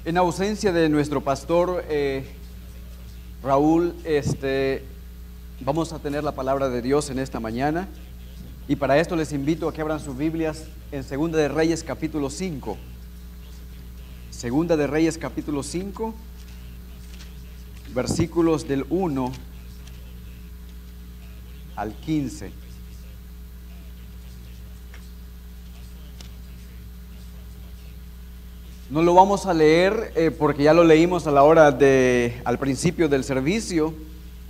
En ausencia de nuestro pastor Raúl, vamos a tener la palabra de Dios en esta mañana. Y para esto les invito a que abran sus Biblias en Segunda de Reyes capítulo 5. Segunda de Reyes capítulo 5, versículos del 1 al 15. No lo vamos a leer porque ya lo leímos al principio del servicio,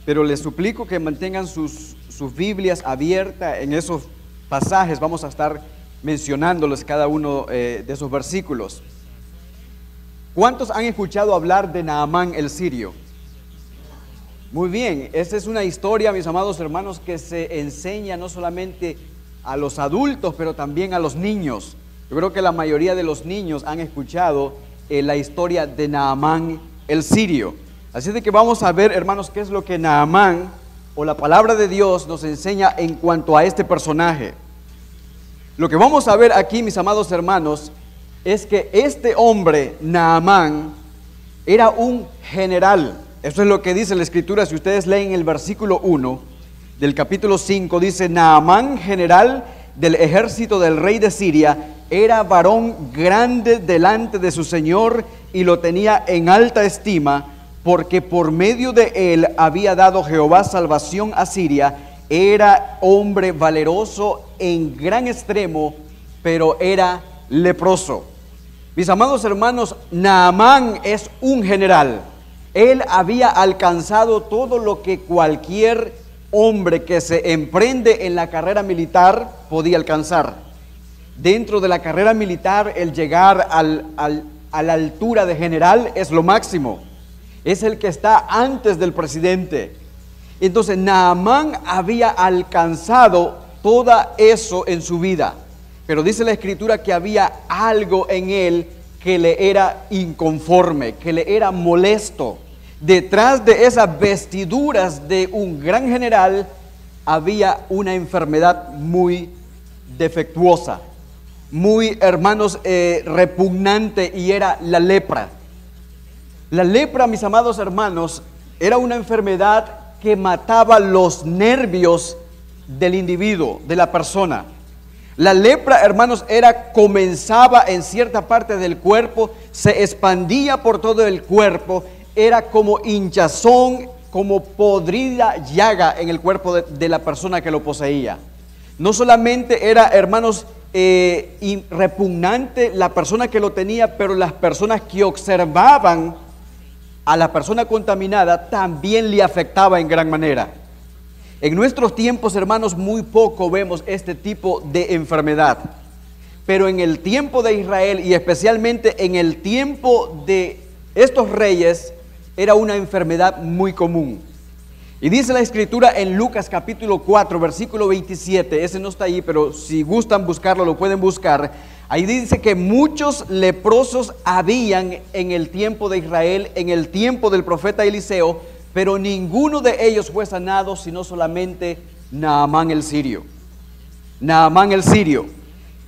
pero les suplico que mantengan sus Biblias abiertas en esos pasajes. Vamos a estar mencionándoles cada uno de esos versículos. ¿Cuántos han escuchado hablar de Naamán el sirio? Muy bien, esta es una historia, mis amados hermanos, que se enseña no solamente a los adultos, pero también a los niños. Yo creo que la mayoría de los niños han escuchado la historia de Naamán el sirio. Así de que vamos a ver, hermanos, qué es lo que Naamán o la palabra de Dios nos enseña en cuanto a este personaje. Lo que vamos a ver aquí, mis amados hermanos, es que este hombre, Naamán, era un general. Eso es lo que dice la Escritura. Si ustedes leen el versículo 1 del capítulo 5, dice: Naamán, general del ejército del rey de Siria, era varón grande delante de su señor y lo tenía en alta estima, porque por medio de él había dado Jehová salvación a Siria. Era hombre valeroso en gran extremo, pero era leproso. Mis amados hermanos, Naamán es un general. Él había alcanzado todo lo que cualquier hombre que se emprende en la carrera militar podía alcanzar. Dentro de la carrera militar, el llegar a la altura de general es lo máximo. Es el que está antes del presidente. Entonces, Naamán había alcanzado todo eso en su vida. Pero dice la Escritura que había algo en él que le era inconforme, que le era molesto. Detrás de esas vestiduras de un gran general había una enfermedad muy defectuosa, muy, hermanos, repugnante, y era la lepra. La lepra, mis amados hermanos, era una enfermedad que mataba los nervios del individuo, de la persona. La lepra, hermanos, comenzaba en cierta parte del cuerpo, se expandía por todo el cuerpo, era como hinchazón, como podrida llaga en el cuerpo de la persona que lo poseía. No solamente era, hermanos, repugnante la persona que lo tenía, pero las personas que observaban a la persona contaminada también le afectaba en gran manera. En nuestros tiempos, hermanos, muy poco vemos este tipo de enfermedad, pero en el tiempo de Israel y especialmente en el tiempo de estos reyes era una enfermedad muy común. Y dice la Escritura en Lucas capítulo 4, versículo 27, ese no está ahí, pero si gustan buscarlo, lo pueden buscar. Ahí dice que muchos leprosos habían en el tiempo de Israel, en el tiempo del profeta Eliseo, pero ninguno de ellos fue sanado, sino solamente Naamán el sirio. Naamán el sirio.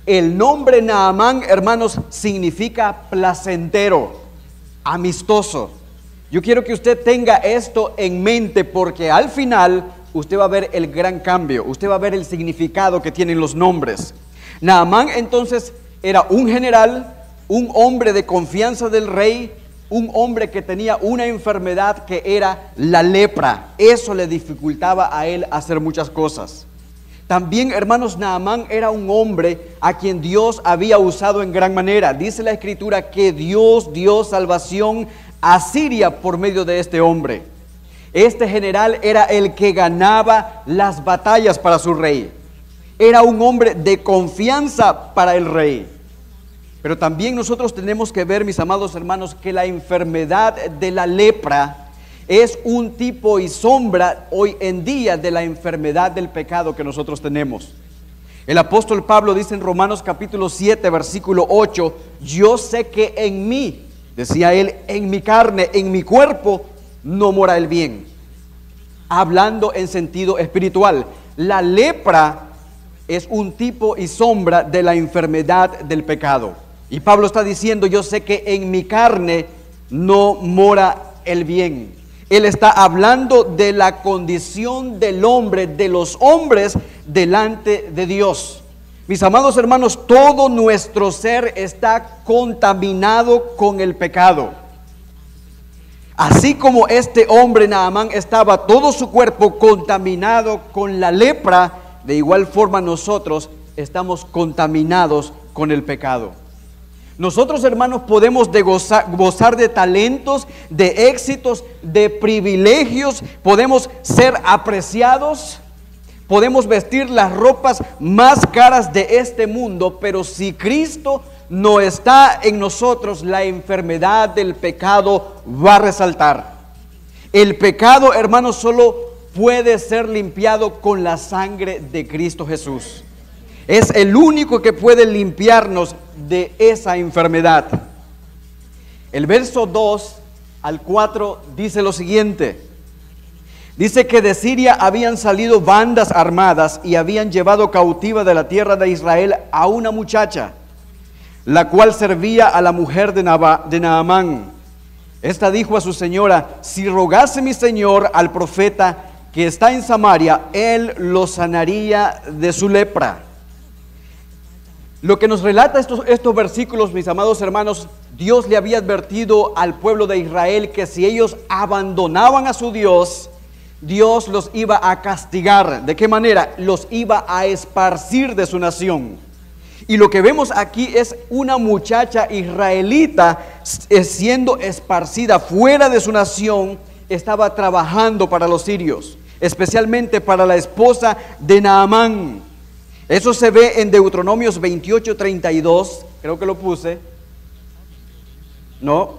El nombre Naamán, hermanos, significa placentero, amistoso. Yo quiero que usted tenga esto en mente, porque al final usted va a ver el gran cambio, usted va a ver el significado que tienen los nombres. Naamán entonces era un general, un hombre de confianza del rey, un hombre que tenía una enfermedad que era la lepra. Eso le dificultaba a él hacer muchas cosas. También, hermanos, Naamán era un hombre a quien Dios había usado en gran manera. Dice la Escritura que Dios dio salvación a Siria por medio de este hombre. Este general era el que ganaba las batallas para su rey. Era un hombre de confianza para el rey. Pero también nosotros tenemos que ver, mis amados hermanos, que la enfermedad de la lepra es un tipo y sombra hoy en día de la enfermedad del pecado que nosotros tenemos. El apóstol Pablo dice en Romanos capítulo 7, versículo 8: yo sé que en mí, decía él, en mi carne, en mi cuerpo, no mora el bien. Hablando en sentido espiritual, la lepra es un tipo y sombra de la enfermedad del pecado. Y Pablo está diciendo: yo sé que en mi carne no mora el bien. Él está hablando de la condición del hombre, de los hombres delante de Dios. Mis amados hermanos, todo nuestro ser está contaminado con el pecado. Así como este hombre Naamán estaba todo su cuerpo contaminado con la lepra, de igual forma nosotros estamos contaminados con el pecado. Nosotros, hermanos, podemos gozar de talentos, de éxitos, de privilegios, podemos ser apreciados, podemos vestir las ropas más caras de este mundo, pero si Cristo no está en nosotros, la enfermedad del pecado va a resaltar. El pecado, hermanos, solo puede ser limpiado con la sangre de Cristo Jesús. Es el único que puede limpiarnos de esa enfermedad. El verso 2 al 4 dice lo siguiente. Dice que de Siria habían salido bandas armadas y habían llevado cautiva de la tierra de Israel a una muchacha, la cual servía a la mujer de Naamán. Esta dijo a su señora: si rogase mi señor al profeta que está en Samaria, él lo sanaría de su lepra. Lo que nos relata estos versículos, mis amados hermanos, Dios le había advertido al pueblo de Israel que si ellos abandonaban a su Dios, Dios los iba a castigar. ¿De qué manera? Los iba a esparcir de su nación. Y lo que vemos aquí es una muchacha israelita siendo esparcida fuera de su nación. Estaba trabajando para los sirios, especialmente para la esposa de Naamán. Eso se ve en Deuteronomios 28:32, creo que lo puse. No,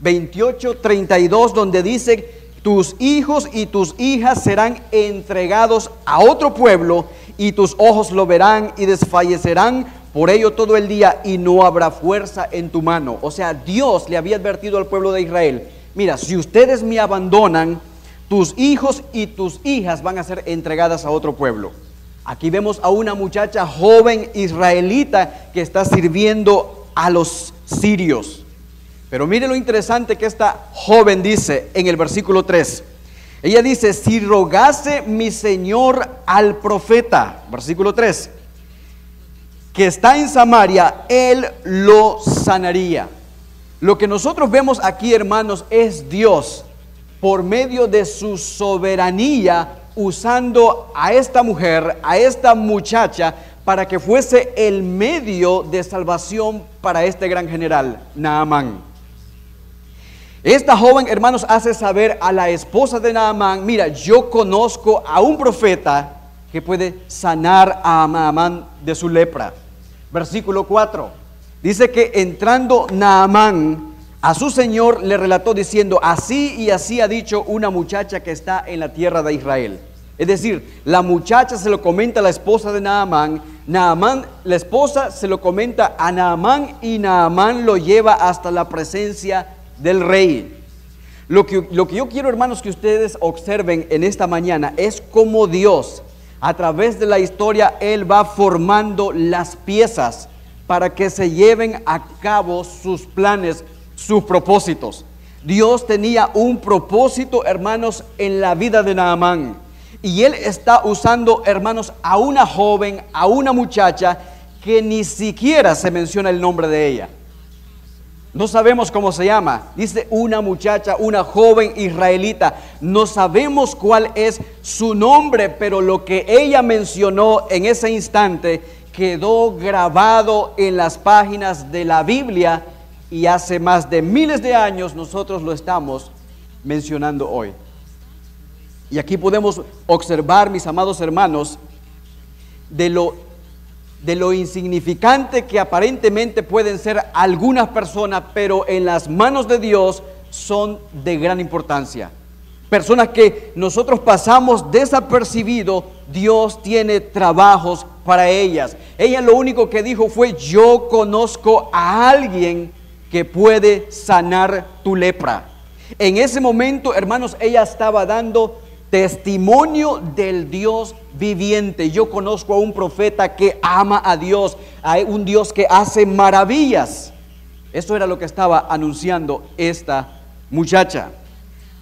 28:32, donde dice: tus hijos y tus hijas serán entregados a otro pueblo, y tus ojos lo verán y desfallecerán por ello todo el día, y no habrá fuerza en tu mano. O sea, Dios le había advertido al pueblo de Israel: mira, si ustedes me abandonan, tus hijos y tus hijas van a ser entregadas a otro pueblo. Aquí vemos a una muchacha joven israelita que está sirviendo a los sirios. Pero mire lo interesante que esta joven dice en el versículo 3. Ella dice: si rogase mi señor al profeta, versículo 3, que está en Samaria, él lo sanaría. Lo que nosotros vemos aquí, hermanos, es Dios por medio de su soberanía usando a esta mujer, a esta muchacha, para que fuese el medio de salvación para este gran general, Naamán. Esta joven, hermanos, hace saber a la esposa de Naamán: mira, yo conozco a un profeta que puede sanar a Naamán de su lepra. Versículo 4, dice que entrando Naamán a su señor le relató diciendo: así y así ha dicho una muchacha que está en la tierra de Israel. Es decir, la muchacha se lo comenta a la esposa de Naamán, la esposa se lo comenta a Naamán, y Naamán lo lleva hasta la presencia del rey. Lo que yo quiero, hermanos, que ustedes observen en esta mañana es cómo Dios, a través de la historia, Él va formando las piezas para que se lleven a cabo sus planes, sus propósitos. Dios tenía un propósito, hermanos, en la vida de Naamán. Y Él está usando, hermanos, a una joven, a una muchacha que ni siquiera se menciona el nombre de ella. No sabemos cómo se llama. Dice una muchacha, una joven israelita. No sabemos cuál es su nombre, pero lo que ella mencionó en ese instante quedó grabado en las páginas de la Biblia, y hace más de miles de años nosotros lo estamos mencionando hoy. Y aquí podemos observar, mis amados hermanos, de lo insignificante que aparentemente pueden ser algunas personas, pero en las manos de Dios son de gran importancia. Personas que nosotros pasamos desapercibido, Dios tiene trabajos para ellas. Ella lo único que dijo fue: yo conozco a alguien que puede sanar tu lepra. En ese momento, hermanos, ella estaba dando testimonio del Dios viviente. Yo conozco a un profeta que ama a Dios, a un Dios que hace maravillas. Eso era lo que estaba anunciando esta muchacha.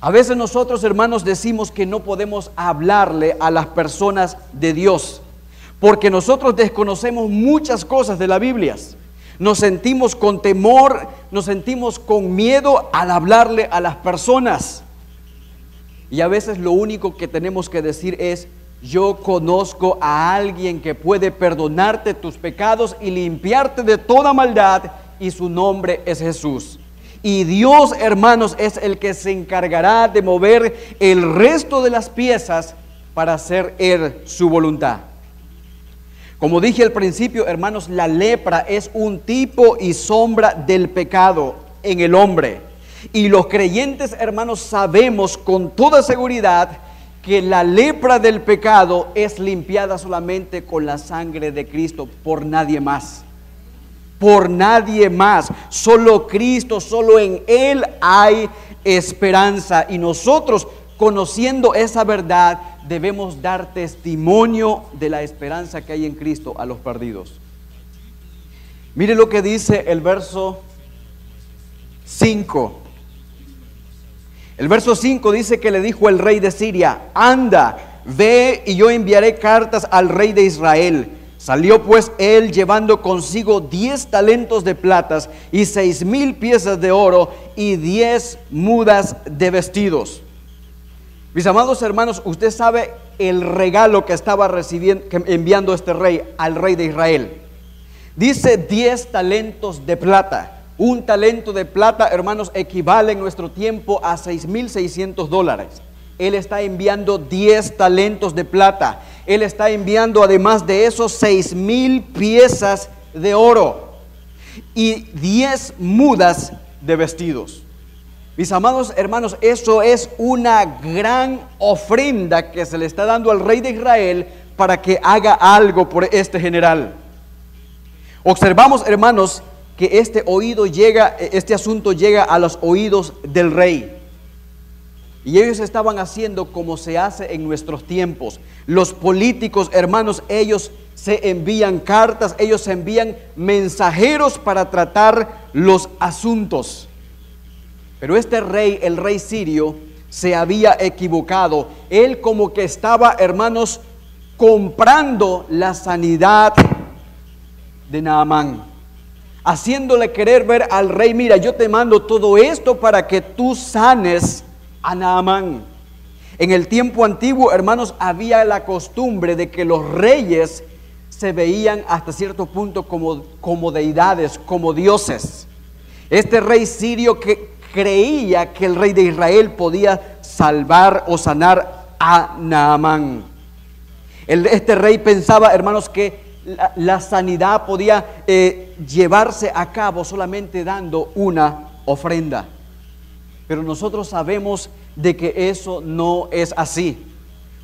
A veces nosotros, hermanos, decimos que no podemos hablarle a las personas de Dios, porque nosotros desconocemos muchas cosas de la Biblia. Nos sentimos con temor, nos sentimos con miedo al hablarle a las personas. Y a veces lo único que tenemos que decir es: yo conozco a alguien que puede perdonarte tus pecados y limpiarte de toda maldad, y su nombre es Jesús. Y Dios, hermanos, es el que se encargará de mover el resto de las piezas para hacer Él su voluntad. Como dije al principio, hermanos, la lepra es un tipo y sombra del pecado en el hombre. Y los creyentes, hermanos, sabemos con toda seguridad que la lepra del pecado es limpiada solamente con la sangre de Cristo, por nadie más. Por nadie más. Solo Cristo, solo en Él hay esperanza. Y nosotros, conociendo esa verdad, debemos dar testimonio de la esperanza que hay en Cristo a los perdidos. Mire lo que dice el verso 5. El verso 5 dice que le dijo el rey de Siria: anda, ve y yo enviaré cartas al rey de Israel. Salió pues él llevando consigo 10 talentos de plata y 6,000 piezas de oro y 10 mudas de vestidos. Mis amados hermanos, usted sabe el regalo que estaba enviando este rey al rey de Israel. Dice 10 talentos de plata. Un talento de plata, hermanos, equivale en nuestro tiempo a $6,600. Él está enviando 10 talentos de plata. Él está enviando además de esos 6,000 piezas de oro y 10 mudas de vestidos. Mis amados hermanos, eso es una gran ofrenda que se le está dando al rey de Israel para que haga algo por este general. Observamos, hermanos, que este asunto llega a los oídos del rey. Y ellos estaban haciendo como se hace en nuestros tiempos. Los políticos, hermanos, ellos se envían cartas, ellos se envían mensajeros para tratar los asuntos. Pero este rey, el rey sirio, se había equivocado. Él como que estaba, hermanos, comprando la sanidad de Naamán, haciéndole querer ver al rey: mira, yo te mando todo esto para que tú sanes a Naamán. En el tiempo antiguo, hermanos, había la costumbre de que los reyes se veían hasta cierto punto como deidades, como dioses. Este rey sirio que creía que el rey de Israel podía salvar o sanar a Naamán. Este rey pensaba, hermanos, que la sanidad podía llevarse a cabo solamente dando una ofrenda. Pero nosotros sabemos de que eso no es así.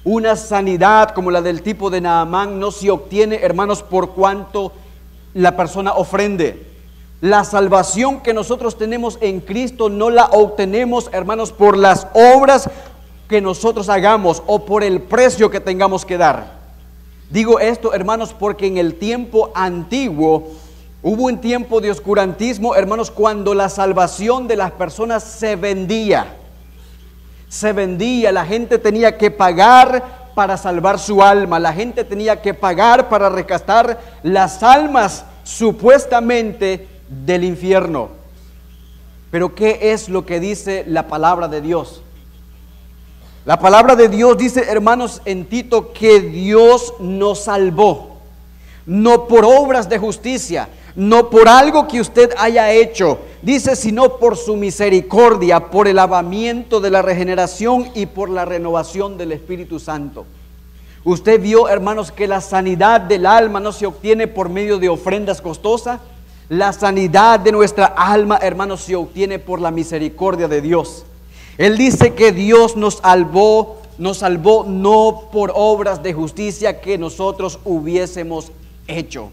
Una sanidad como la del tipo de Naamán no se obtiene, hermanos, por cuanto la persona ofrende. La salvación que nosotros tenemos en Cristo no la obtenemos, hermanos, por las obras que nosotros hagamos o por el precio que tengamos que dar. Digo esto, hermanos, porque en el tiempo antiguo hubo un tiempo de oscurantismo, hermanos, cuando la salvación de las personas se vendía. Se vendía, la gente tenía que pagar para salvar su alma. La gente tenía que pagar para rescatar las almas supuestamente del infierno. Pero ¿qué es lo que dice la palabra de Dios? La palabra de Dios dice, hermanos, en Tito, que Dios nos salvó, no por obras de justicia, no por algo que usted haya hecho, dice, sino por su misericordia, por el lavamiento de la regeneración y por la renovación del Espíritu Santo. Usted vio, hermanos, que la sanidad del alma no se obtiene por medio de ofrendas costosas. La sanidad de nuestra alma, hermanos, se obtiene por la misericordia de Dios. Él dice que Dios nos salvó no por obras de justicia que nosotros hubiésemos hecho.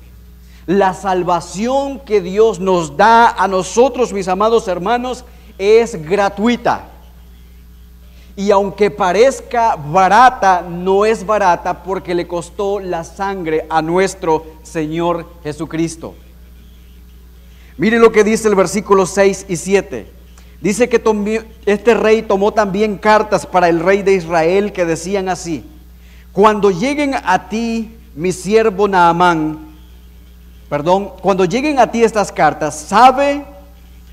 La salvación que Dios nos da a nosotros, mis amados hermanos, es gratuita. Y aunque parezca barata, no es barata porque le costó la sangre a nuestro Señor Jesucristo. Mire lo que dice el versículo 6 y 7. Dice que este rey tomó también cartas para el rey de Israel que decían así: cuando lleguen a ti, mi siervo Naamán, cuando lleguen a ti estas cartas, sabe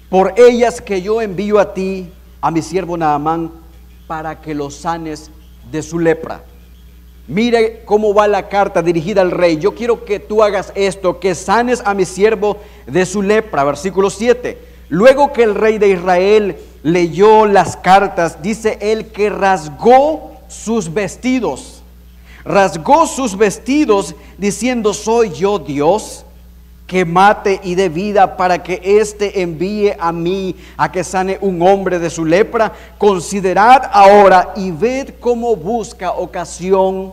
por ellas que yo envío a ti, a mi siervo Naamán, para que lo sanes de su lepra. Mire cómo va la carta dirigida al rey. Yo quiero que tú hagas esto, que sanes a mi siervo de su lepra. Versículo 7. Luego que el rey de Israel leyó las cartas, dice él que rasgó sus vestidos. Rasgó sus vestidos diciendo: ¿soy yo Dios que mate y dé vida para que éste envíe a mí a que sane un hombre de su lepra? Considerad ahora y ved cómo busca ocasión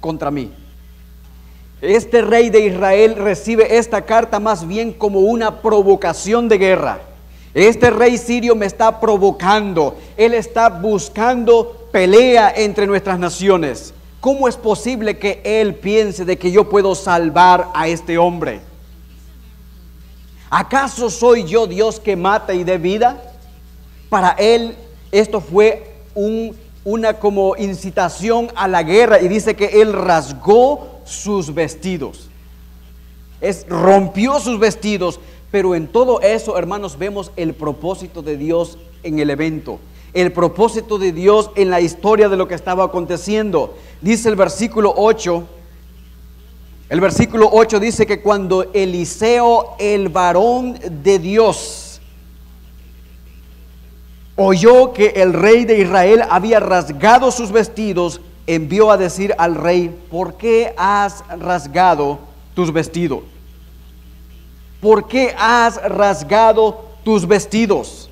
contra mí. Este rey de Israel recibe esta carta más bien como una provocación de guerra. Este rey sirio me está provocando. Él está buscando pelea entre nuestras naciones. ¿Cómo es posible que él piense de que yo puedo salvar a este hombre? ¿Acaso soy yo Dios que mata y dé vida? Para él esto fue una como incitación a la guerra, y dice que él rasgó sus vestidos. Rompió sus vestidos, pero en todo eso, hermanos, vemos el propósito de Dios en el evento. El propósito de Dios en la historia de lo que estaba aconteciendo. Dice el versículo 8. El versículo 8 dice que cuando Eliseo, el varón de Dios, oyó que el rey de Israel había rasgado sus vestidos, envió a decir al rey: ¿por qué has rasgado tus vestidos? ¿Por qué has rasgado tus vestidos?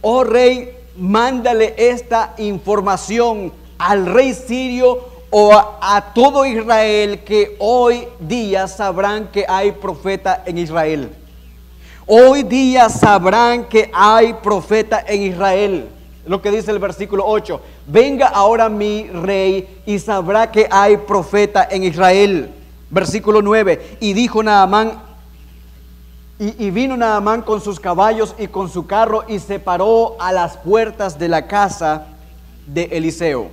Oh rey, mándale esta información al rey sirio o a todo Israel, que hoy día sabrán que hay profeta en Israel. Hoy día sabrán que hay profeta en Israel. Lo que dice el versículo 8: venga ahora mi rey y sabrá que hay profeta en Israel. Versículo 9: y dijo Naamán, y vino Naamán con sus caballos y con su carro y se paró a las puertas de la casa de Eliseo.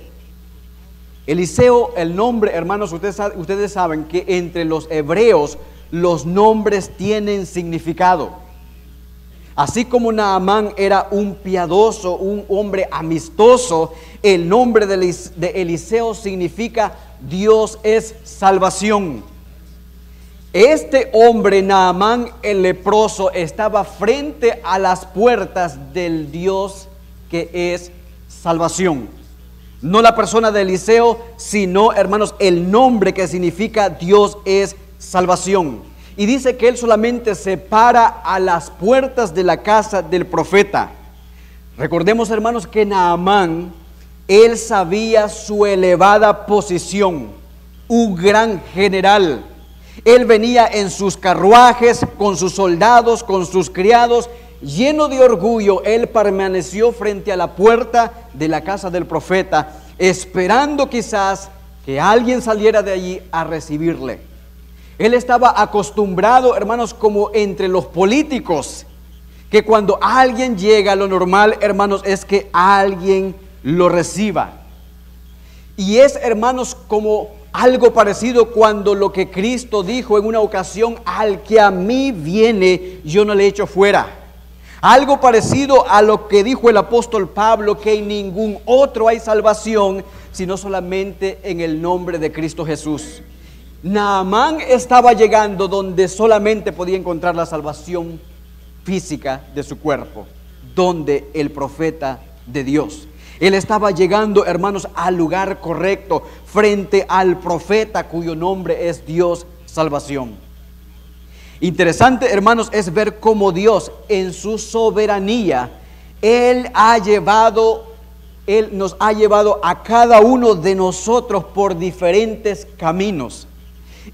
Eliseo, el nombre, hermanos, ustedes saben que entre los hebreos los nombres tienen significado. Así como Naamán era un piadoso, un hombre amistoso, el nombre de Eliseo significa Dios es salvación. Este hombre, Naamán el leproso, estaba frente a las puertas del Dios que es salvación. No la persona de Eliseo, sino, hermanos, el nombre que significa Dios es salvación. Y dice que él solamente se para a las puertas de la casa del profeta. Recordemos, hermanos, que Naamán, él sabía su elevada posición, un gran general. Él venía en sus carruajes, con sus soldados, con sus criados, lleno de orgullo. Él permaneció frente a la puerta de la casa del profeta, esperando quizás que alguien saliera de allí a recibirle. Él estaba acostumbrado, hermanos, como entre los políticos, que cuando alguien llega, lo normal, hermanos, es que alguien lo reciba. Y es, hermanos, como algo parecido cuando lo que Cristo dijo en una ocasión: al que a mí viene, yo no le echo fuera. Algo parecido a lo que dijo el apóstol Pablo, que en ningún otro hay salvación, sino solamente en el nombre de Cristo Jesús. Naamán estaba llegando donde solamente podía encontrar la salvación física de su cuerpo, donde el profeta de Dios. Él estaba llegando, hermanos, al lugar correcto, frente al profeta cuyo nombre es Dios salvación. Interesante, hermanos, es ver cómo Dios en su soberanía, Él nos ha llevado a cada uno de nosotros por diferentes caminos.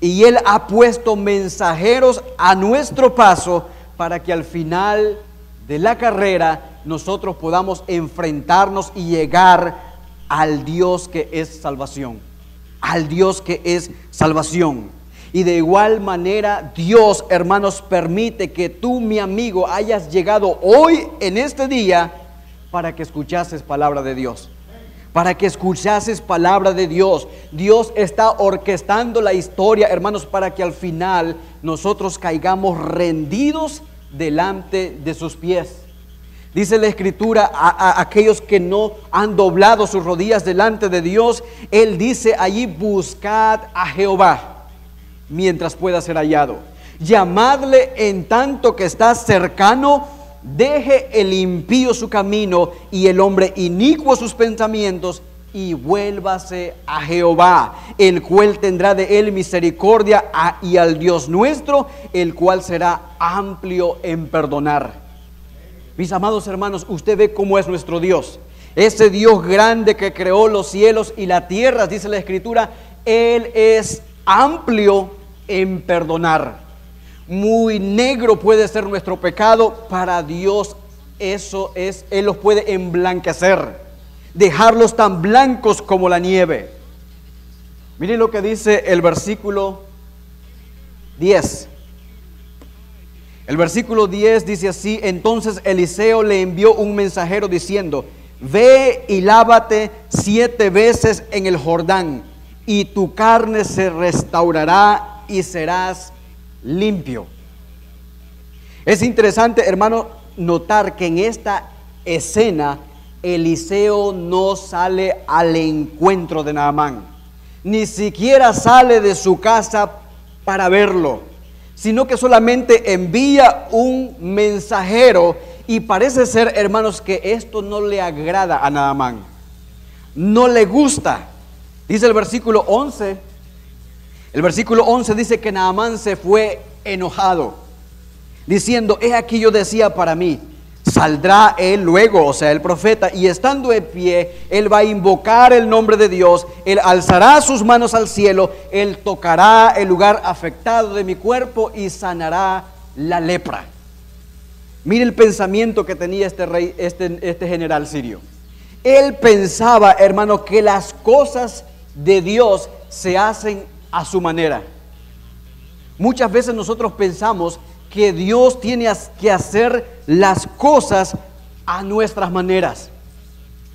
Y Él ha puesto mensajeros a nuestro paso para que al final de la carrera nosotros podamos enfrentarnos y llegar al Dios que es salvación. Al Dios que es salvación. Y de igual manera Dios, hermanos, permite que tú, mi amigo, hayas llegado hoy en este día para que escuchases palabra de Dios. Para que escuchases palabra de Dios. Dios está orquestando la historia, hermanos, para que al final nosotros caigamos rendidos delante de sus pies. Dice la Escritura a aquellos que no han doblado sus rodillas delante de Dios, Él dice allí: buscad a Jehová mientras pueda ser hallado, llamadle en tanto que está cercano. Deje el impío su camino y el hombre inicuo sus pensamientos, y vuélvase a Jehová, el cual tendrá de él misericordia, y al Dios nuestro, el cual será amplio en perdonar. Mis amados hermanos, usted ve cómo es nuestro Dios. Ese Dios grande que creó los cielos y la tierra, dice la Escritura, Él es amplio en perdonar. Muy negro puede ser nuestro pecado, para Dios eso es, Él los puede emblanquecer, dejarlos tan blancos como la nieve. Miren lo que dice el versículo 10. El versículo 10 dice así: entonces Eliseo le envió un mensajero diciendo: ve y lávate 7 veces en el Jordán, y tu carne se restaurará y serás limpio. Es interesante, hermano, notar que en esta escena Eliseo no sale al encuentro de Naamán, ni siquiera sale de su casa para verlo, sino que solamente envía un mensajero. Y parece ser, hermanos, que esto no le agrada a Naamán, no le gusta. Dice el versículo 11. El versículo 11 dice que Naamán se fue enojado, diciendo: he aquí yo decía para mí, saldrá él luego, o sea el profeta, y estando en pie, él va a invocar el nombre de Dios, él alzará sus manos al cielo, él tocará el lugar afectado de mi cuerpo y sanará la lepra. Mire el pensamiento que tenía este rey, este general sirio. Él pensaba, hermano, que las cosas de Dios se hacen a su manera. Muchas veces nosotros pensamos que Dios tiene que hacer las cosas a nuestras maneras,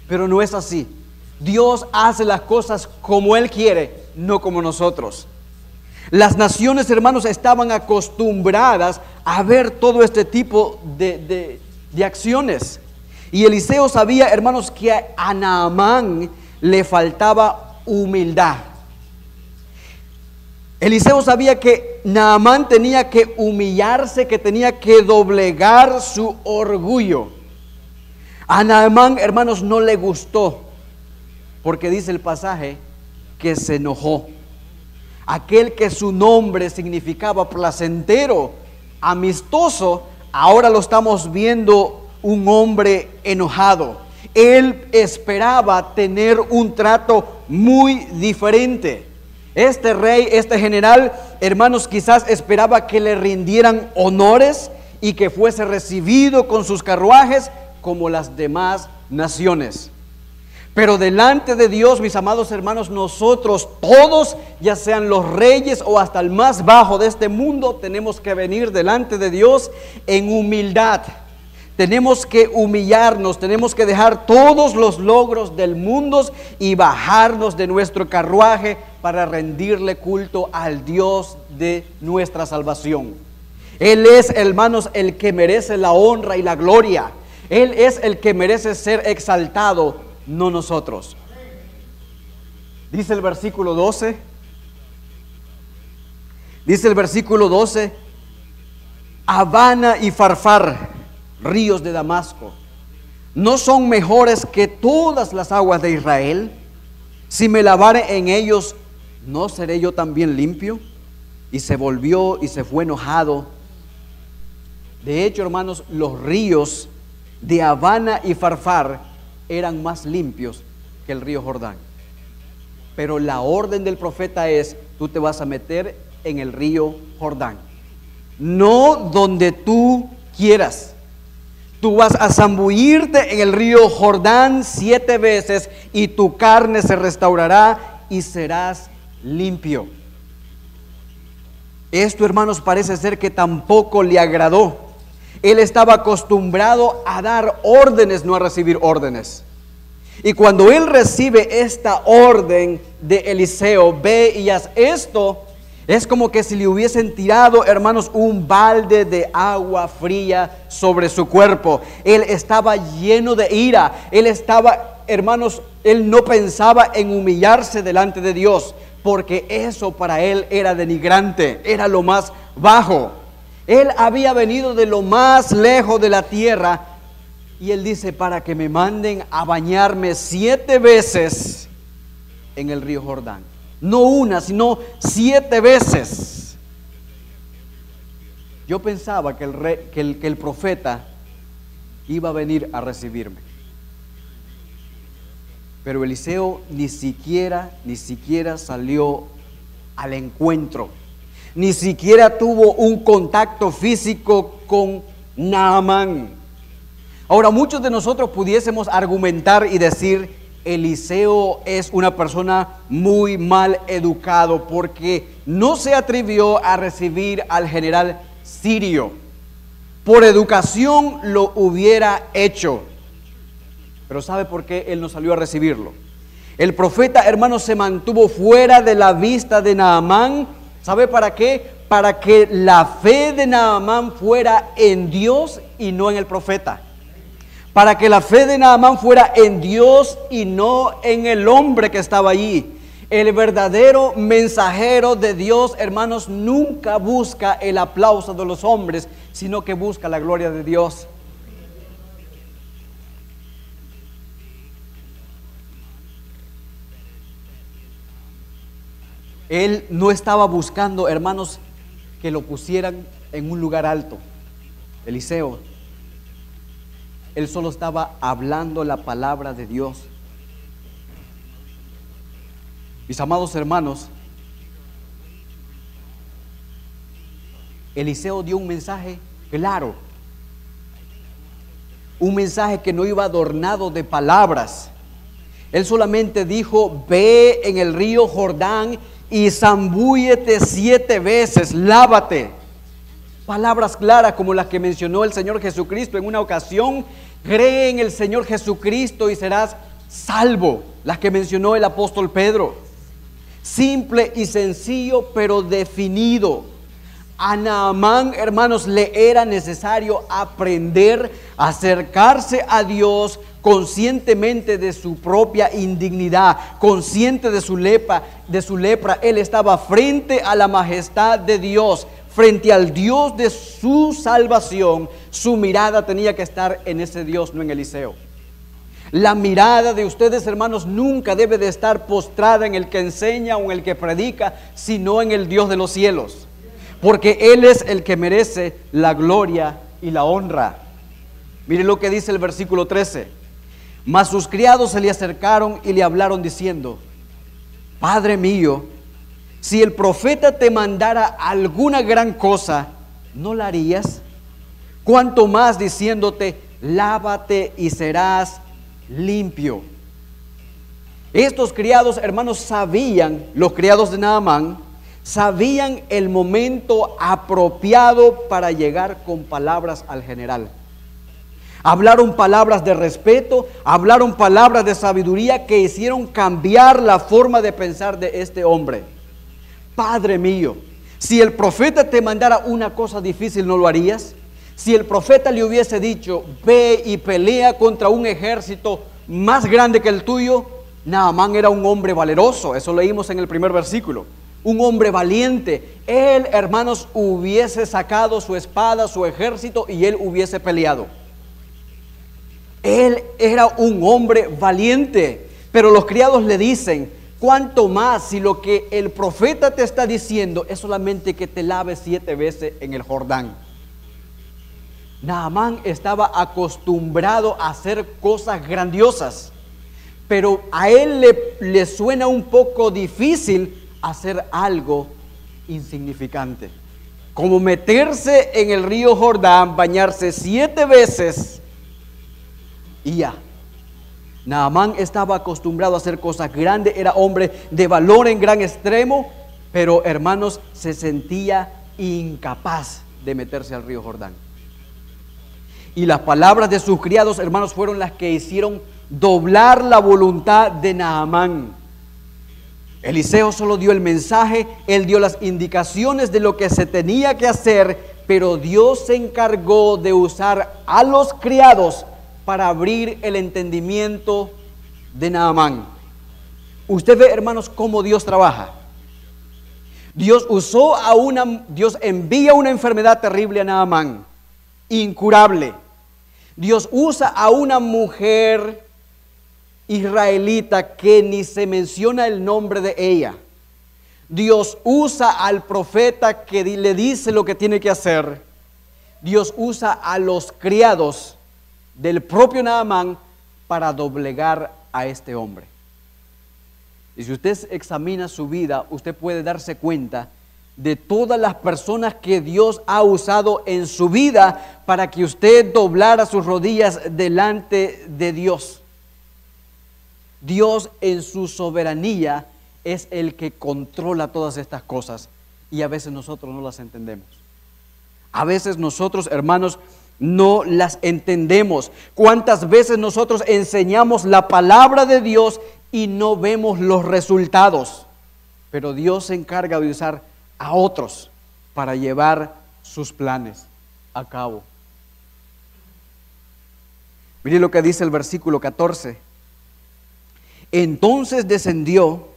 pero no es así. Dios hace las cosas como Él quiere, no como nosotros. Las naciones, hermanos, estaban acostumbradas a ver todo este tipo de acciones, y Eliseo sabía, hermanos, que a Naamán le faltaba humildad. Eliseo sabía que Naamán tenía que humillarse, que tenía que doblegar su orgullo. A Naamán, hermanos, no le gustó, porque dice el pasaje que se enojó. Aquel que su nombre significaba placentero, amistoso, ahora lo estamos viendo un hombre enojado. Él esperaba tener un trato muy diferente. Este rey, este general, hermanos, quizás esperaba que le rindieran honores y que fuese recibido con sus carruajes como las demás naciones. Pero delante de Dios, mis amados hermanos, nosotros todos, ya sean los reyes o hasta el más bajo de este mundo, tenemos que venir delante de Dios en humildad. Tenemos que humillarnos, tenemos que dejar todos los logros del mundo y bajarnos de nuestro carruaje para rendirle culto al Dios de nuestra salvación. Él es, hermanos, el que merece la honra y la gloria. Él es el que merece ser exaltado, no nosotros. Dice el versículo 12. Dice el versículo 12: Habana y Farfar, ríos de Damasco, ¿no son mejores que todas las aguas de Israel? Si me lavare en ellos, ¿no seré yo también limpio? Y se volvió y se fue enojado. De hecho, hermanos, los ríos de Habana y Farfar eran más limpios que el río Jordán. Pero la orden del profeta es: tú te vas a meter en el río Jordán, no donde tú quieras. Tú vas a zambullirte en el río Jordán 7 veces y tu carne se restaurará y serás limpio. Esto, hermanos, parece ser que tampoco le agradó. Él estaba acostumbrado a dar órdenes, no a recibir órdenes. Y cuando él recibe esta orden de Eliseo, ve y haz esto, es como que si le hubiesen tirado, hermanos, un balde de agua fría sobre su cuerpo. Él estaba lleno de ira. Él estaba, hermanos, él no pensaba en humillarse delante de Dios, porque eso para él era denigrante, era lo más bajo. Él había venido de lo más lejos de la tierra. Y él dice, para que me manden a bañarme 7 veces en el río Jordán. No una, sino 7 veces. Yo pensaba que el profeta iba a venir a recibirme. Pero Eliseo ni siquiera salió al encuentro. Ni siquiera tuvo un contacto físico con Naamán. Ahora, muchos de nosotros pudiésemos argumentar y decir, Eliseo es una persona muy mal educado porque no se atrevió a recibir al general sirio. Por educación lo hubiera hecho. Pero ¿sabe por qué él no salió a recibirlo? El profeta, hermanos, se mantuvo fuera de la vista de Naamán. ¿Sabe para qué? Para que la fe de Naamán fuera en Dios y no en el profeta. Para que la fe de Naamán fuera en Dios y no en el hombre que estaba allí. El verdadero mensajero de Dios, hermanos, nunca busca el aplauso de los hombres, sino que busca la gloria de Dios. Él no estaba buscando, hermanos, que lo pusieran en un lugar alto. Eliseo, él solo estaba hablando la palabra de Dios. Mis amados hermanos, Eliseo dio un mensaje claro. Un mensaje que no iba adornado de palabras. Él solamente dijo, ve en el río Jordán y zambúllete 7 veces, lávate. Palabras claras como las que mencionó el Señor Jesucristo en una ocasión. Cree en el Señor Jesucristo y serás salvo. Las que mencionó el apóstol Pedro. Simple y sencillo, pero definido. A Naamán, hermanos, le era necesario aprender a acercarse a Dios conscientemente de su propia indignidad, consciente de su lepra. Él estaba frente a la majestad de Dios, frente al Dios de su salvación. Su mirada tenía que estar en ese Dios, no en Eliseo. La mirada de ustedes, hermanos, nunca debe de estar postrada en el que enseña o en el que predica, sino en el Dios de los cielos. Porque Él es el que merece la gloria y la honra. Mire lo que dice el versículo 13. Mas sus criados se le acercaron y le hablaron diciendo, Padre mío, si el profeta te mandara alguna gran cosa, ¿no la harías? Cuanto más diciéndote, lávate y serás limpio. Estos criados, hermanos, sabían, los criados de Naamán, sabían el momento apropiado para llegar con palabras al general. Hablaron palabras de respeto, hablaron palabras de sabiduría que hicieron cambiar la forma de pensar de este hombre. Padre mío, si el profeta te mandara una cosa difícil, ¿no lo harías? Si el profeta le hubiese dicho, ve y pelea contra un ejército más grande que el tuyo, Naamán era un hombre valeroso, eso leímos en el primer versículo. Un hombre valiente. Él, hermanos, hubiese sacado su espada, su ejército, y él hubiese peleado. Él era un hombre valiente. Pero los criados le dicen, cuánto más si lo que el profeta te está diciendo es solamente que te laves 7 veces en el Jordán. Naamán estaba acostumbrado a hacer cosas grandiosas, pero a él le suena un poco difícil hacer algo insignificante, como meterse en el río Jordán, bañarse 7 veces y ya. Naamán estaba acostumbrado a hacer cosas grandes, era hombre de valor en gran extremo, pero hermanos, se sentía incapaz de meterse al río Jordán. Y las palabras de sus criados, hermanos, fueron las que hicieron doblar la voluntad de Naamán. Eliseo solo dio el mensaje, él dio las indicaciones de lo que se tenía que hacer, pero Dios se encargó de usar a los criados para abrir el entendimiento de Naamán. Usted ve, hermanos, cómo Dios trabaja. Dios envía una enfermedad terrible a Naamán, incurable. Dios usa a una mujer israelita que ni se menciona el nombre de ella. Dios usa al profeta que le dice lo que tiene que hacer. Dios usa a los criados del propio Naamán para doblegar a este hombre. Y si usted examina su vida, usted puede darse cuenta de todas las personas que Dios ha usado en su vida para que usted doblara sus rodillas delante de Dios. Dios en su soberanía es el que controla todas estas cosas y a veces nosotros no las entendemos. A veces nosotros, hermanos, no las entendemos. ¿Cuántas veces nosotros enseñamos la palabra de Dios y no vemos los resultados? Pero Dios se encarga de usar a otros para llevar sus planes a cabo. Mire lo que dice el versículo 14. Entonces descendió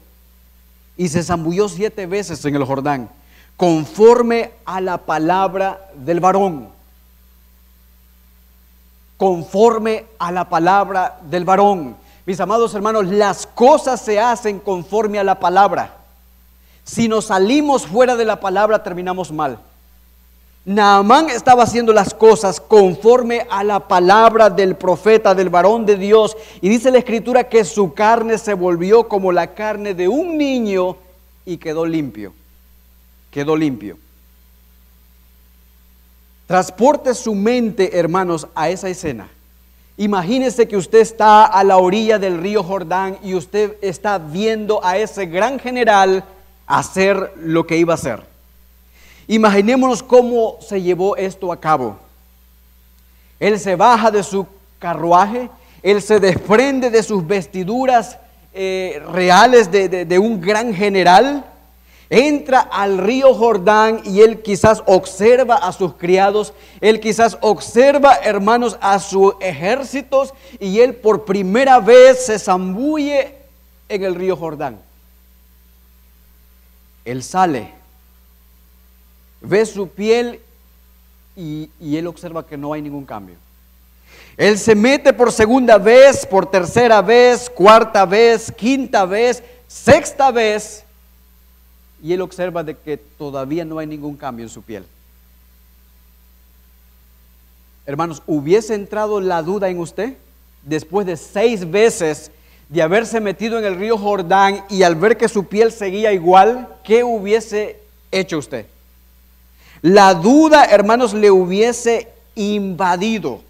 y se zambulló 7 veces en el Jordán, conforme a la palabra del varón. Conforme a la palabra del varón. Mis amados hermanos, las cosas se hacen conforme a la palabra. Si nos salimos fuera de la palabra, terminamos mal. Naamán estaba haciendo las cosas conforme a la palabra del profeta, del varón de Dios. Y dice la Escritura que su carne se volvió como la carne de un niño y quedó limpio. Quedó limpio. Transporte su mente, hermanos, a esa escena. Imagínese que usted está a la orilla del río Jordán y usted está viendo a ese gran general hacer lo que iba a hacer. Imaginémonos cómo se llevó esto a cabo. Él se baja de su carruaje, él se desprende de sus vestiduras reales de un gran general, entra al río Jordán y él quizás observa a sus criados, él quizás observa, hermanos, a sus ejércitos y él por primera vez se zambulle en el río Jordán. Él sale, ve su piel y él observa que no hay ningún cambio. Él se mete por segunda vez, por tercera vez, cuarta vez, quinta vez, sexta vez y él observa de que todavía no hay ningún cambio en su piel. Hermanos, ¿hubiese entrado la duda en usted después de 6 veces de haberse metido en el río Jordán y al ver que su piel seguía igual? ¿Qué hubiese hecho usted? La duda, hermanos, le hubiese invadido.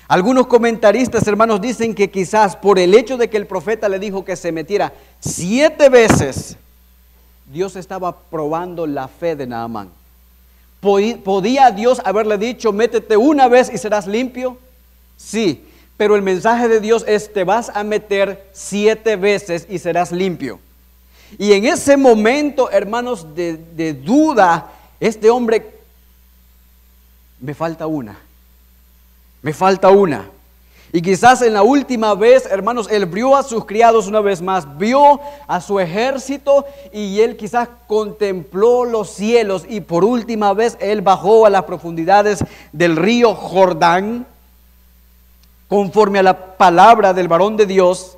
Algunos comentaristas, hermanos, dicen que quizás por el hecho de que el profeta le dijo que se metiera 7 veces, Dios estaba probando la fe de Naamán. ¿Podía Dios haberle dicho, métete una vez y serás limpio? Sí, pero el mensaje de Dios es, te vas a meter 7 veces y serás limpio. Y en ese momento, hermanos, de duda, este hombre, me falta una. Y quizás en la última vez, hermanos, él vio a sus criados una vez más, vio a su ejército y él quizás contempló los cielos y por última vez él bajó a las profundidades del río Jordán, conforme a la palabra del varón de Dios.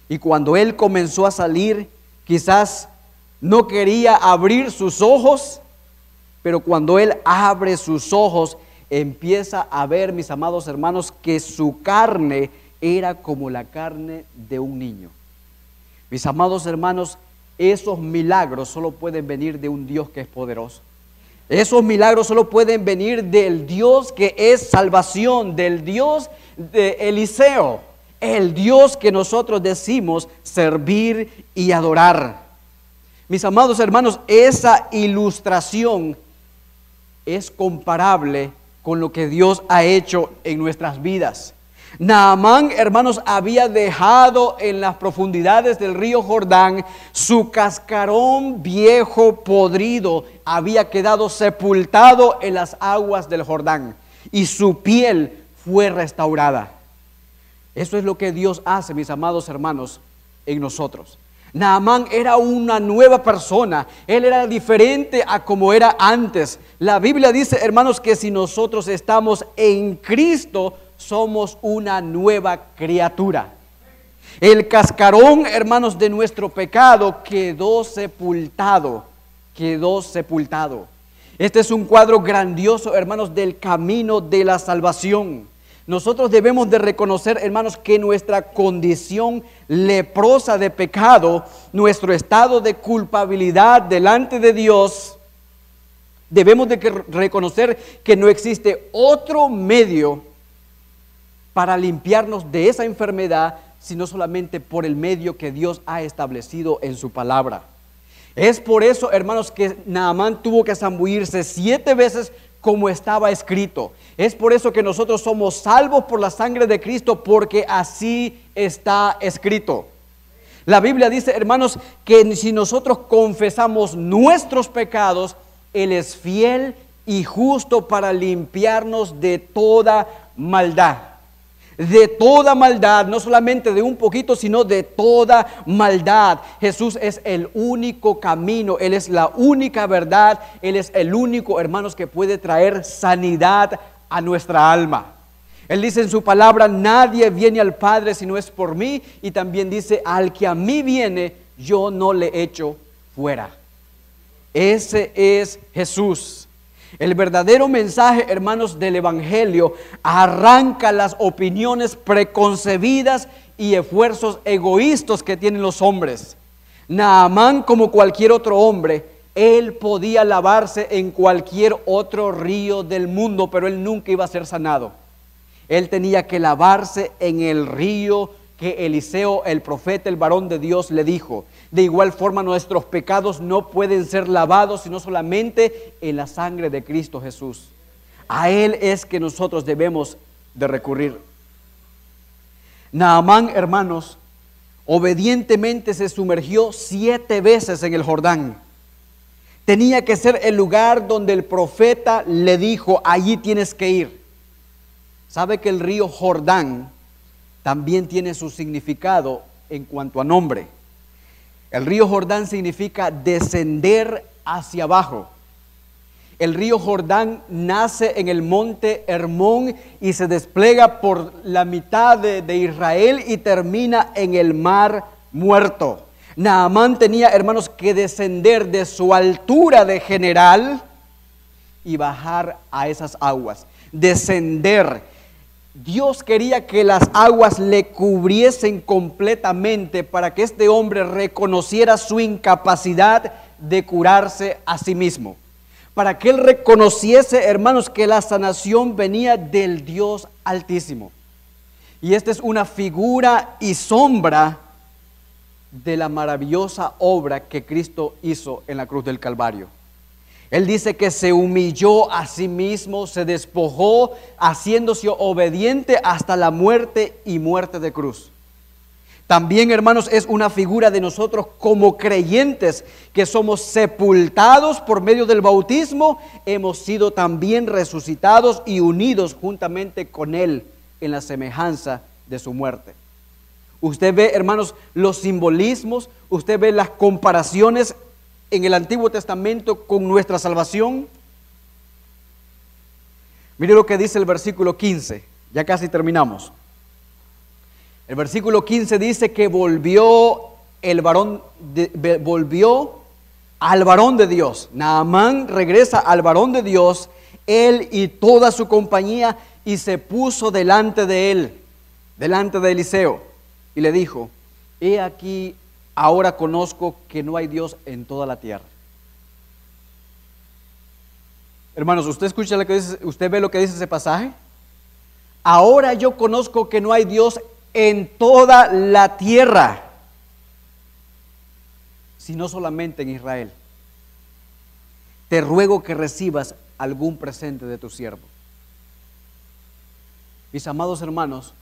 Y cuando él comenzó a salir, quizás no quería abrir sus ojos, pero cuando él abre sus ojos, empieza a ver, mis amados hermanos, que su carne era como la carne de un niño. Mis amados hermanos, esos milagros solo pueden venir de un Dios que es poderoso. Esos milagros solo pueden venir del Dios que es salvación, del Dios de Eliseo, el Dios que nosotros decimos servir y adorar. Mis amados hermanos, esa ilustración es comparable con lo que Dios ha hecho en nuestras vidas. Naamán, hermanos, había dejado en las profundidades del río Jordán su cascarón viejo podrido, había quedado sepultado en las aguas del Jordán y su piel fue restaurada. Eso es lo que Dios hace, mis amados hermanos, en nosotros. Naamán era una nueva persona, él era diferente a como era antes. La Biblia dice, hermanos, que si nosotros estamos en Cristo, somos una nueva criatura. El cascarón, hermanos, de nuestro pecado quedó sepultado, quedó sepultado. Este es un cuadro grandioso, hermanos, del camino de la salvación. Nosotros debemos de reconocer, hermanos, que nuestra condición leprosa de pecado, nuestro estado de culpabilidad delante de Dios, debemos de reconocer que no existe otro medio para limpiarnos de esa enfermedad, sino solamente por el medio que Dios ha establecido en su palabra. Es por eso, hermanos, que Naamán tuvo que zambullirse 7 veces como estaba escrito. Es por eso que nosotros somos salvos por la sangre de Cristo, porque así está escrito. La Biblia dice, hermanos, que si nosotros confesamos nuestros pecados, Él es fiel y justo para limpiarnos de toda maldad. De toda maldad, no solamente de un poquito, sino de toda maldad. Jesús es el único camino, Él es la única verdad, Él es el único, hermanos, que puede traer sanidad a nuestra alma. Él dice en su palabra, nadie viene al Padre si no es por mí, y también dice, al que a mí viene, yo no le echo fuera. Ese es Jesús. El verdadero mensaje, hermanos, del Evangelio arranca las opiniones preconcebidas y esfuerzos egoístas que tienen los hombres. Naamán, como cualquier otro hombre, él podía lavarse en cualquier otro río del mundo, pero él nunca iba a ser sanado. Él tenía que lavarse en el río que Eliseo, el profeta, el varón de Dios, le dijo. De igual forma, nuestros pecados no pueden ser lavados sino solamente en la sangre de Cristo Jesús. A Él es que nosotros debemos de recurrir. Naamán, hermanos, obedientemente se sumergió 7 veces en el Jordán. Tenía que ser el lugar donde el profeta le dijo, allí tienes que ir. ¿Sabe que el río Jordán también tiene su significado en cuanto a nombre? El río Jordán significa descender hacia abajo. El río Jordán nace en el monte Hermón y se despliega por la mitad de Israel y termina en el mar Muerto. Naamán tenía, hermanos, que descender de su altura de general y bajar a esas aguas. Descender. Dios quería que las aguas le cubriesen completamente para que este hombre reconociera su incapacidad de curarse a sí mismo. Para que él reconociese, hermanos, que la sanación venía del Dios Altísimo. Y esta es una figura y sombra de la maravillosa obra que Cristo hizo en la cruz del Calvario. Él dice que se humilló a sí mismo, se despojó, haciéndose obediente hasta la muerte y muerte de cruz. También, hermanos, es una figura de nosotros como creyentes que somos sepultados por medio del bautismo, hemos sido también resucitados y unidos juntamente con Él en la semejanza de su muerte. Usted ve, hermanos, los simbolismos, usted ve las comparaciones en el Antiguo Testamento con nuestra salvación. Mire lo que dice el versículo 15, ya casi terminamos. El versículo 15 dice que volvió al varón de Dios. Naamán regresa al varón de Dios, él y toda su compañía, y se puso delante de él, delante de Eliseo, y le dijo: he aquí, ahora conozco que no hay Dios en toda la tierra. Hermanos, ¿usted escucha lo que dice? ¿Usted ve lo que dice ese pasaje? Ahora yo conozco que no hay Dios en toda la tierra. sino solamente en Israel. Te ruego que recibas algún presente de tu siervo. Mis amados hermanos,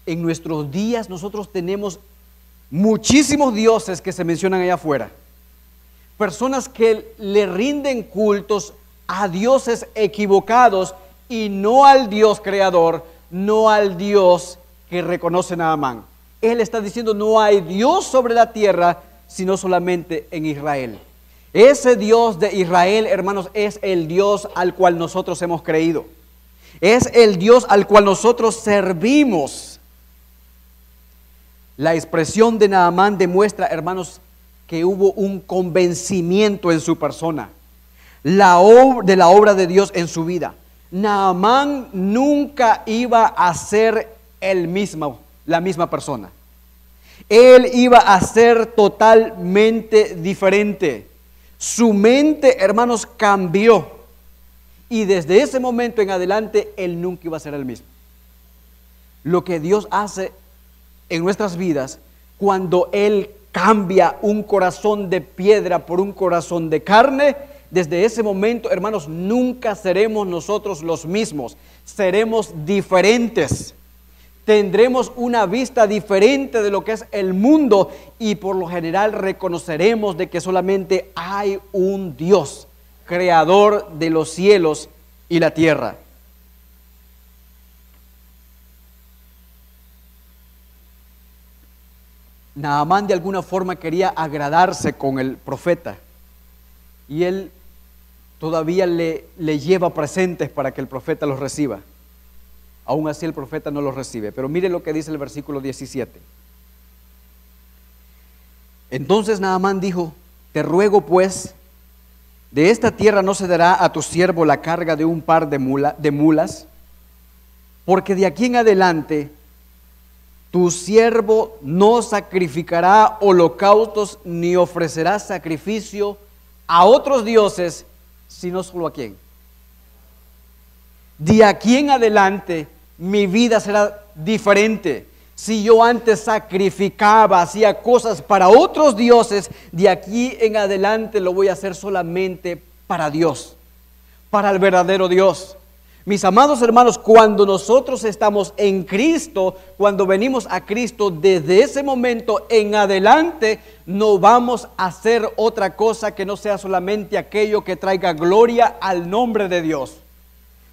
en nuestros días nosotros tenemos muchísimos dioses que se mencionan allá afuera. Personas que le rinden cultos a dioses equivocados y no al Dios creador, no al Dios que reconoce Naamán. Él está diciendo: no hay Dios sobre la tierra, sino solamente en Israel. Ese Dios de Israel, hermanos, es el Dios al cual nosotros hemos creído. Es el Dios al cual nosotros servimos. La expresión de Naamán demuestra, hermanos, que hubo un convencimiento en su persona de la obra de Dios en su vida. Naamán nunca iba a ser la misma persona. Él iba a ser totalmente diferente. Su mente, hermanos, cambió. Y desde ese momento en adelante, él nunca iba a ser el mismo. Lo que Dios hace en nuestras vidas, cuando Él cambia un corazón de piedra por un corazón de carne, desde ese momento, hermanos, nunca seremos nosotros los mismos. Seremos diferentes. Tendremos una vista diferente de lo que es el mundo y por lo general reconoceremos de que solamente hay un Dios, creador de los cielos y la tierra. Naamán de alguna forma quería agradarse con el profeta y él todavía le lleva presentes para que el profeta los reciba. Aún así el profeta no los recibe. Pero mire lo que dice el versículo 17. Entonces Naamán dijo: te ruego pues, de esta tierra no se dará a tu siervo la carga de un par de mulas, porque de aquí en adelante tu siervo no sacrificará holocaustos ni ofrecerá sacrificio a otros dioses, sino solo a quién. De aquí en adelante mi vida será diferente. Si yo antes sacrificaba, hacía cosas para otros dioses, de aquí en adelante lo voy a hacer solamente para Dios, para el verdadero Dios. Mis amados hermanos, cuando nosotros estamos en Cristo, cuando venimos a Cristo, desde ese momento en adelante no vamos a hacer otra cosa que no sea solamente aquello que traiga gloria al nombre de Dios.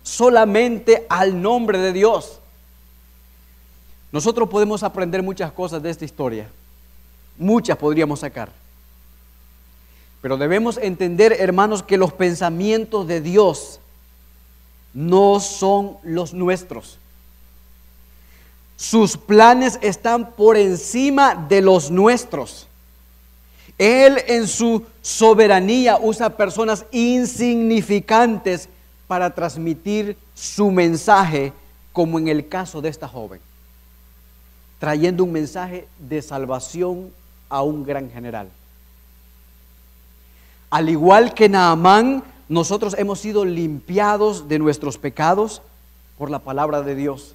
Solamente al nombre de Dios. Nosotros podemos aprender muchas cosas de esta historia. Muchas podríamos sacar. Pero debemos entender, hermanos, que los pensamientos de Dios no son los nuestros. Sus planes están por encima de los nuestros. Él en su soberanía usa personas insignificantes para transmitir su mensaje, como en el caso de esta joven, trayendo un mensaje de salvación a un gran general. Al igual que Naamán, nosotros hemos sido limpiados de nuestros pecados por la palabra de Dios.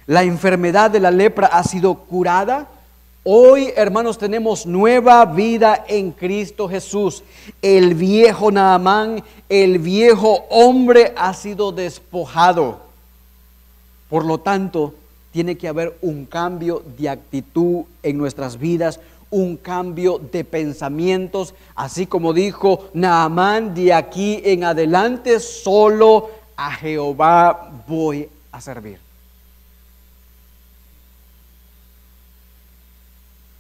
La enfermedad de la lepra ha sido curada. Hoy, hermanos, tenemos nueva vida en Cristo Jesús. El viejo Naamán, el viejo hombre ha sido despojado. Por lo tanto, tiene que haber un cambio de actitud en nuestras vidas, un cambio de pensamientos, así como dijo Naamán: de aquí en adelante solo a Jehová voy a servir.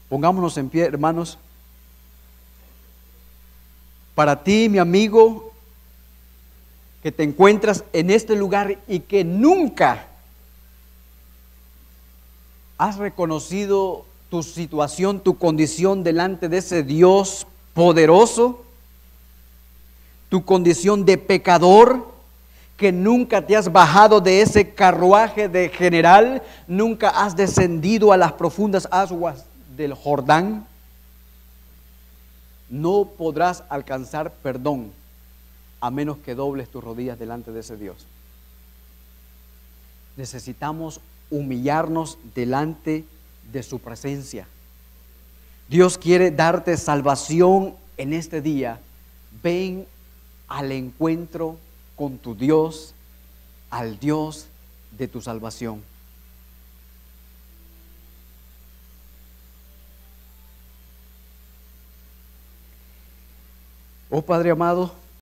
Pongámonos en pie, hermanos. Para ti, mi amigo, que te encuentras en este lugar y que nunca has reconocido tu situación, tu condición delante de ese Dios poderoso, tu condición de pecador, que nunca te has bajado de ese carruaje de general, nunca has descendido a las profundas aguas del Jordán, no podrás alcanzar perdón a menos que dobles tus rodillas delante de ese Dios. Necesitamos humillarnos delante de su presencia. Dios quiere darte salvación en este día. Ven al encuentro con tu Dios, al Dios de tu salvación. Oh Padre amado,